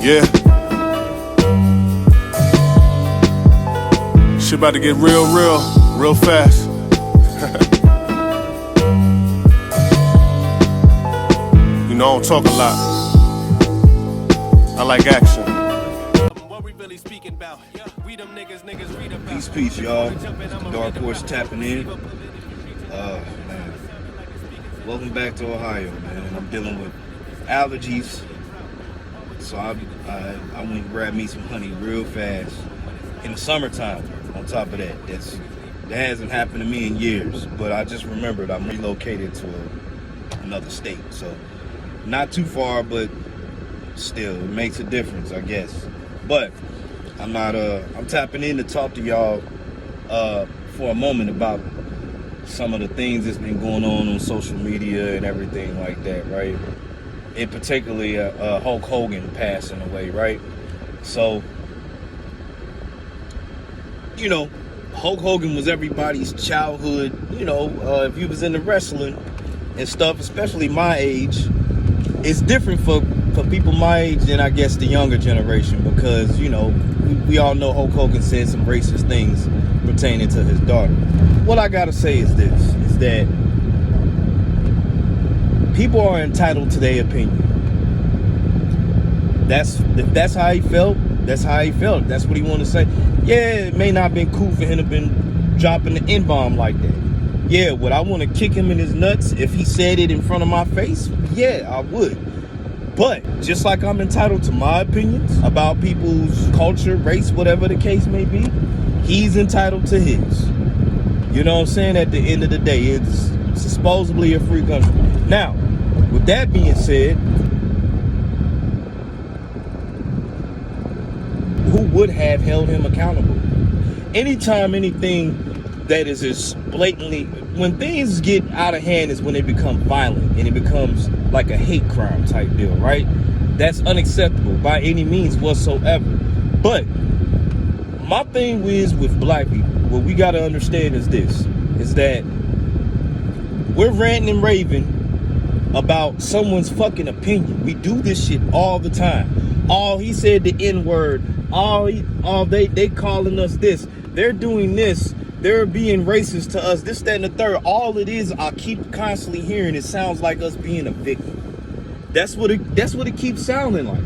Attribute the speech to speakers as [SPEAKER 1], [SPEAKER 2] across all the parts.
[SPEAKER 1] Yeah. Shit about to get real fast. You know, I don't talk a lot. I like action.
[SPEAKER 2] Peace, y'all. It's the Dark Horse tapping in. Man. Welcome back to Ohio, man. I'm dealing with allergies. So I went and grabbed me some honey real fast. In the summertime, on top of that. That hasn't happened to me in years. But I just remembered I'm relocated to another state. So not too far, but still, it makes a difference, I guess. But I'm tapping in to talk to y'all for a moment about some of the things that's been going on social media and everything like that, right? In particularly Hulk Hogan passing away, right? So, you know, Hulk Hogan was everybody's childhood, if you was into wrestling and stuff, especially my age. It's different for people my age than, I guess, the younger generation because, we all know Hulk Hogan said some racist things pertaining to his daughter. What I gotta say is this, is that people are entitled to their opinion. If that's how he felt, that's how he felt. That's what he wanted to say. Yeah, it may not have been cool for him to have been dropping the N-bomb like that. Yeah, would I want to kick him in his nuts if he said it in front of my face? Yeah, I would. But just like I'm entitled to my opinions about people's culture, race, whatever the case may be, he's entitled to his. You know what I'm saying? At the end of the day, it's supposedly a free country. Now, with that being said, who would have held him accountable? Anytime anything that is as blatantly, when things get out of hand is when they become violent and it becomes like a hate crime type deal, right? That's unacceptable by any means whatsoever. But my thing is with black people, what we got to understand is this, is that we're ranting and raving about someone's fucking opinion. We do this shit all the time. He said the N-word. They calling us this. They're doing this. They're being racist to us. This, that, and the third. All it is, I keep constantly hearing, it sounds like us being a victim. That's what it keeps sounding like.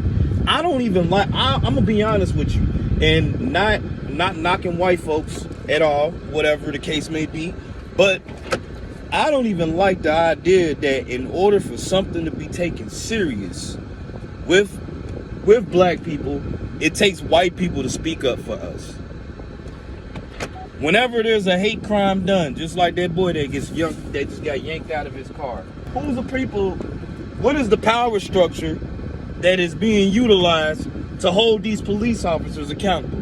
[SPEAKER 2] I don't even like. I'm gonna be honest with you, and not knocking white folks at all, whatever the case may be, but I don't even like the idea that in order for something to be taken serious with black people, it takes white people to speak up for us. Whenever there's a hate crime done, just like that boy that just got yanked out of his car, who's the people? What is the power structure that is being utilized to hold these police officers accountable?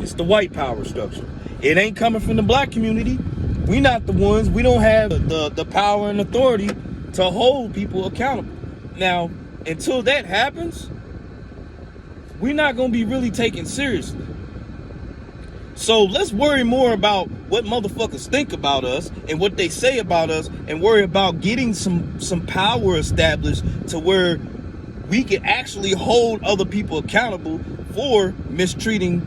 [SPEAKER 2] It's the white power structure. It ain't coming from the black community. We not the ones. We don't have the power and authority to hold people accountable. Now, until that happens, we're not going to be really taken seriously. So let's worry more about what motherfuckers think about us and what they say about us, and worry about getting some power established to where we can actually hold other people accountable for mistreating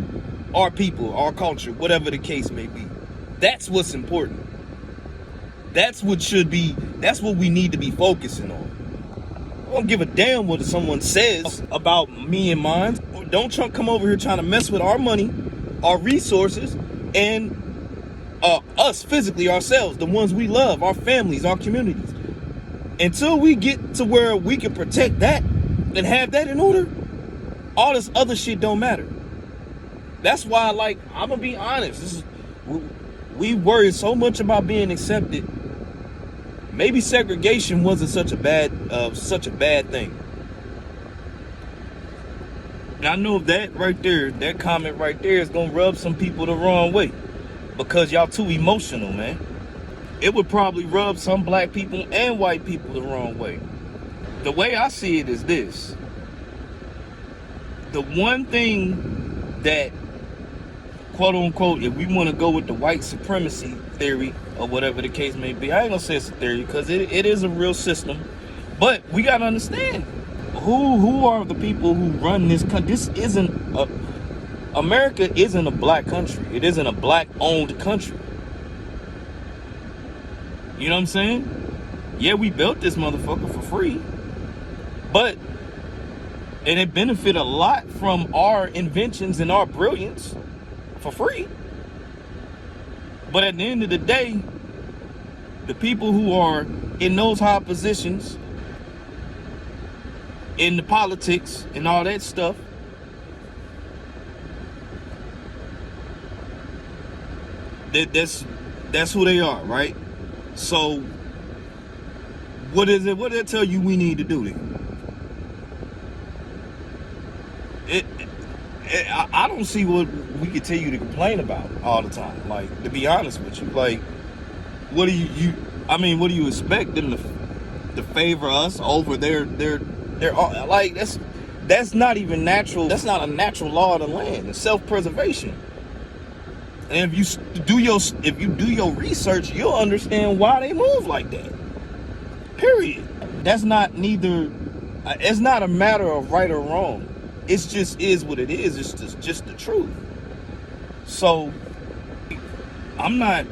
[SPEAKER 2] our people, our culture, whatever the case may be. That's what's important. That's what we need to be focusing on. I don't give a damn what someone says about me and mine. Don't come over here trying to mess with our money, our resources, and us physically, ourselves, the ones we love, our families, our communities. Until we get to where we can protect that and have that in order, all this other shit don't matter. That's why, I'm gonna be honest, we worry so much about being accepted. Maybe segregation wasn't such a bad thing. I know that right there, that comment right there is gonna rub some people the wrong way because y'all too emotional, man. It would probably rub some black people and white people the wrong way. The way I see it is this. The one thing that, quote unquote, if we want to go with the white supremacy theory or whatever the case may be, I ain't gonna say it's a theory because it is a real system, but we gotta understand who are the people who run this country? This isn't America isn't a black country. It isn't a black owned country. You know what I'm saying? Yeah, we built this motherfucker for free, but and it benefit a lot from our inventions and our brilliance for free. But at the end of the day, the people who are in those high positions in the politics and all that stuff, that's who they are, right? So what is it? What did it tell you we need to do then? I don't see what we could tell you to complain about all the time. Like, to be honest with you, like, what do you I mean, what do you expect them to favor us over their like, that's not even natural. That's not a natural law of the land. It's self-preservation. And if you do your research, you'll understand why they move like that. Period. That's not neither. It's not a matter of right or wrong. It's just is what it is. It's just the truth. So I'm not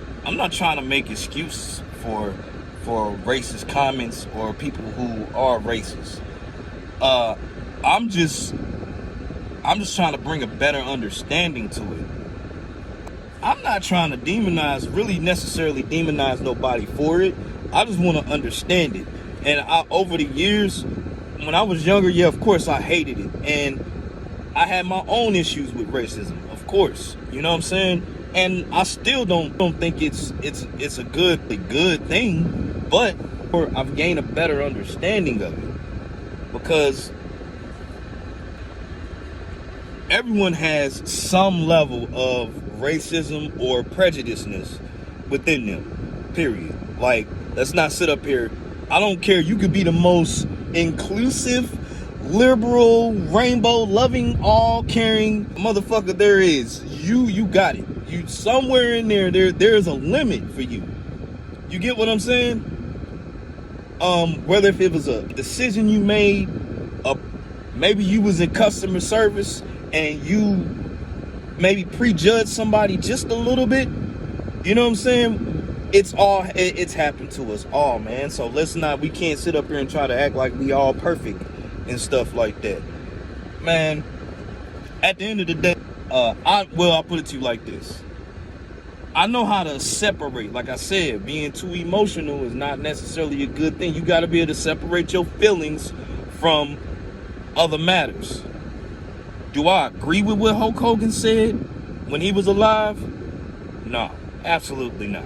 [SPEAKER 2] trying to make excuses for racist comments or people who are racist. I'm just trying to bring a better understanding to it. I'm not trying to really necessarily demonize nobody for it. I just want to understand it. And over the years, when I was younger, yeah, of course I hated it. And I had my own issues with racism, of course. You know what I'm saying? And I still don't think it's a good thing, but I've gained a better understanding of it. Because everyone has some level of racism or prejudiceness within them, period. Like, let's not sit up here. I don't care. You could be the most inclusive, liberal, rainbow loving, all caring motherfucker there is. You got it. You somewhere in there's a limit for you. You get what I'm saying? Whether if it was a decision you made, maybe you was in customer service and you maybe prejudged somebody just a little bit. You know what I'm saying? It's happened to us all, man. So we can't sit up here and try to act like we all perfect and stuff like that. Man, at the end of the day, I'll put it to you like this. I know how to separate. Like I said, being too emotional is not necessarily a good thing. You got to be able to separate your feelings from other matters. Do I agree with what Hulk Hogan said when he was alive? No, absolutely not.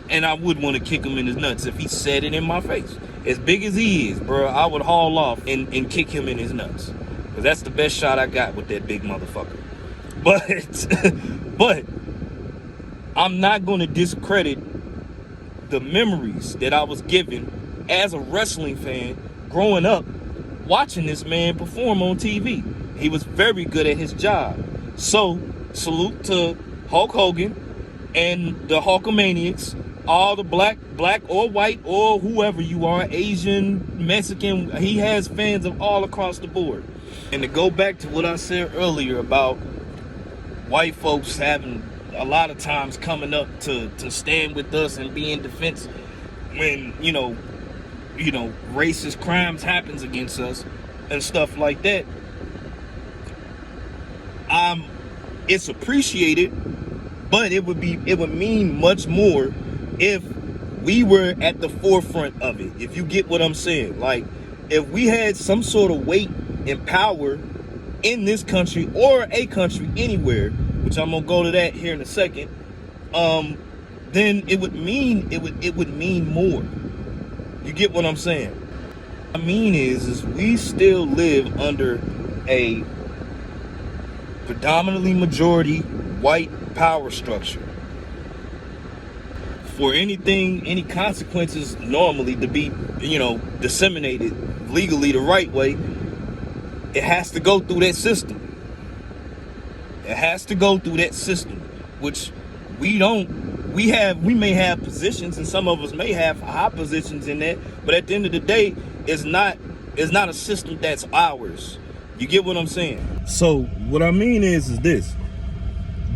[SPEAKER 2] And I would want to kick him in his nuts if he said it in my face. As big as he is, bro, I would haul off and kick him in his nuts. Because that's the best shot I got with that big motherfucker. But I'm not going to discredit the memories that I was given as a wrestling fan growing up, watching this man perform on TV. He was very good at his job. So, salute to Hulk Hogan and the Hulkamaniacs, all the black or white or whoever you are, Asian, Mexican. He has fans of all across the board. And to go back to what I said earlier about white folks having a lot of times coming up to stand with us and be in defense when, you know, racist crimes happens against us and stuff like that. It's appreciated, but it would mean much more if we were at the forefront of it. If you get what I'm saying, like if we had some sort of weight and power in this country or a country anywhere, which I'm gonna go to that here in a second, then it would mean more. You get what I'm saying? What I mean is we still live under a predominantly majority white power structure. For any consequences normally to be, disseminated legally the right way, it has to go through that system. It has to go through that system, which we may have positions, and some of us may have high positions in that, but at the end of the day, it's not It's not a system that's ours. You get what I'm saying? So what I mean is this.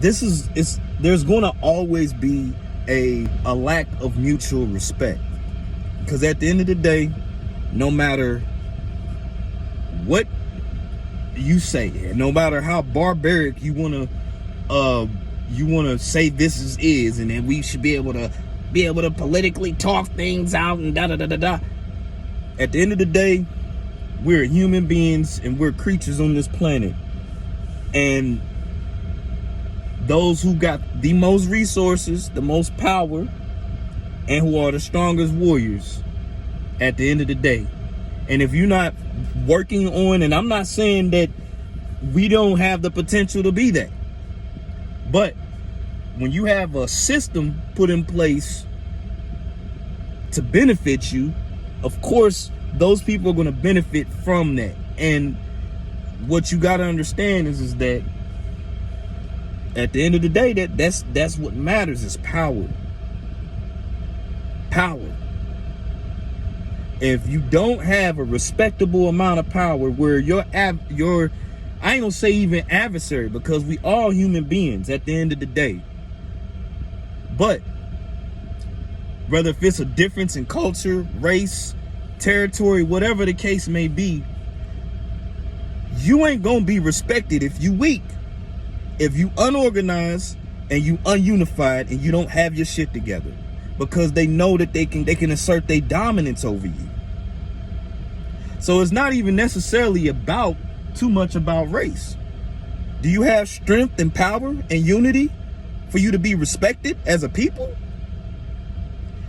[SPEAKER 2] There's gonna always be a lack of mutual respect. Because at the end of the day, no matter what you say, no matter how barbaric you wanna say this is, and then we should be able to politically talk things out and da da da da da. At the end of the day, we're human beings and we're creatures on this planet. And those who got the most resources, the most power, and who are the strongest warriors at the end of the day. And if you're not working on, and I'm not saying that we don't have the potential to be that, but when you have a system put in place to benefit you, of course, those people are going to benefit from that. And what you got to understand is that at the end of the day, that's what matters, is power. Power. If you don't have a respectable amount of power where your I ain't gonna say even adversary, because we all human beings at the end of the day. But whether if it's a difference in culture, race, territory, whatever the case may be, you ain't gonna be respected if you weak. If you unorganized and you ununified and you don't have your shit together, because they know that they can assert their dominance over you. So it's not even necessarily too much about race. Do you have strength and power and unity for you to be respected as a people?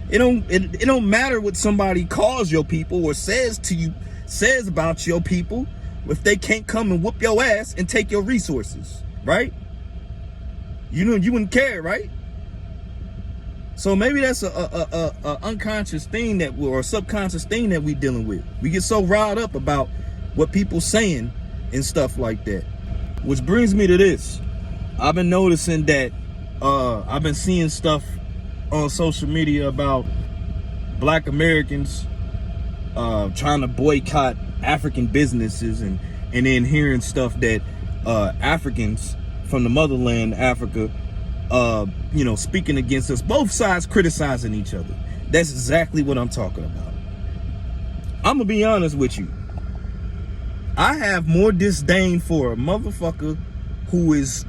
[SPEAKER 2] It don't matter what somebody calls your people or says about your people if they can't come and whoop your ass and take your resources, right? You wouldn't care, right? So maybe that's a unconscious thing or a subconscious thing that we dealing with. We get so riled up about what people saying and stuff like that. Which brings me to this. I've been noticing that I've been seeing stuff on social media about Black Americans trying to boycott African businesses, and then hearing stuff that Africans from the motherland, Africa, speaking against us, both sides criticizing each other. That's exactly what I'm talking about. I'm gonna be honest with you. I have more disdain for a motherfucker who is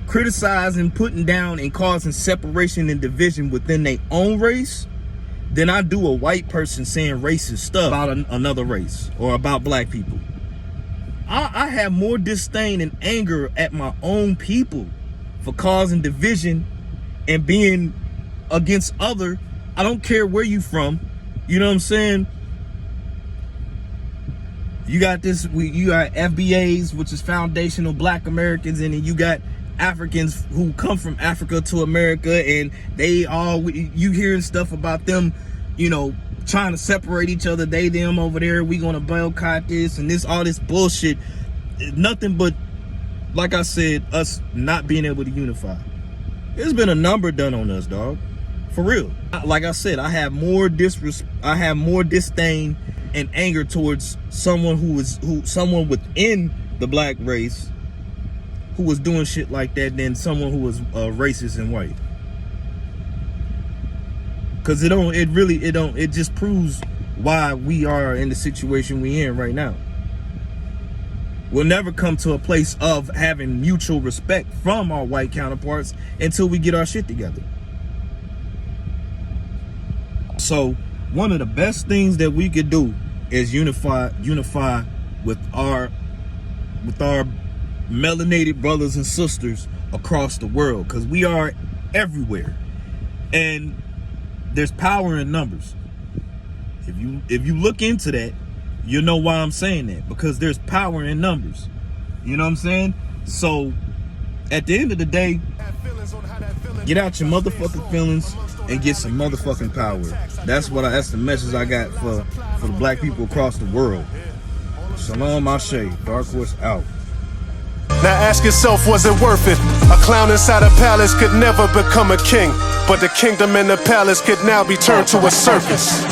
[SPEAKER 2] criticizing, putting down, and causing separation and division within their own race than I do a white person saying racist stuff about another race or about black people. I have more disdain and anger at my own people for causing division and being against other. I don't care where you from. You know what I'm saying? You got FBAs, which is foundational Black Americans, and then you got Africans who come from Africa to America, and you hearing stuff about them, trying to separate each other, them over there, we gonna boycott this and this, all this bullshit. Nothing but, like I said, us not being able to unify. There's been a number done on us, dog. For real. Like I said, I have more disdain and anger towards someone within the black race who was doing shit like that than someone who was racist and white. Cause it just proves why we are in the situation we in right now. We'll never come to a place of having mutual respect from our white counterparts until we get our shit together. So one of the best things that we could do is unify with our melanated brothers and sisters across the world, because we are everywhere, and there's power in numbers. If you look into that, you'll know why I'm saying that, because there's power in numbers. You know what I'm saying? So at the end of the day, get out your motherfucking feelings and get some motherfucking power. That's the message I got for the black people across the world. Shalom Ashe, Dark Horse out.
[SPEAKER 1] Now ask yourself, was it worth it? A clown inside a palace could never become a king, but the kingdom and the palace could now be turned to a circus.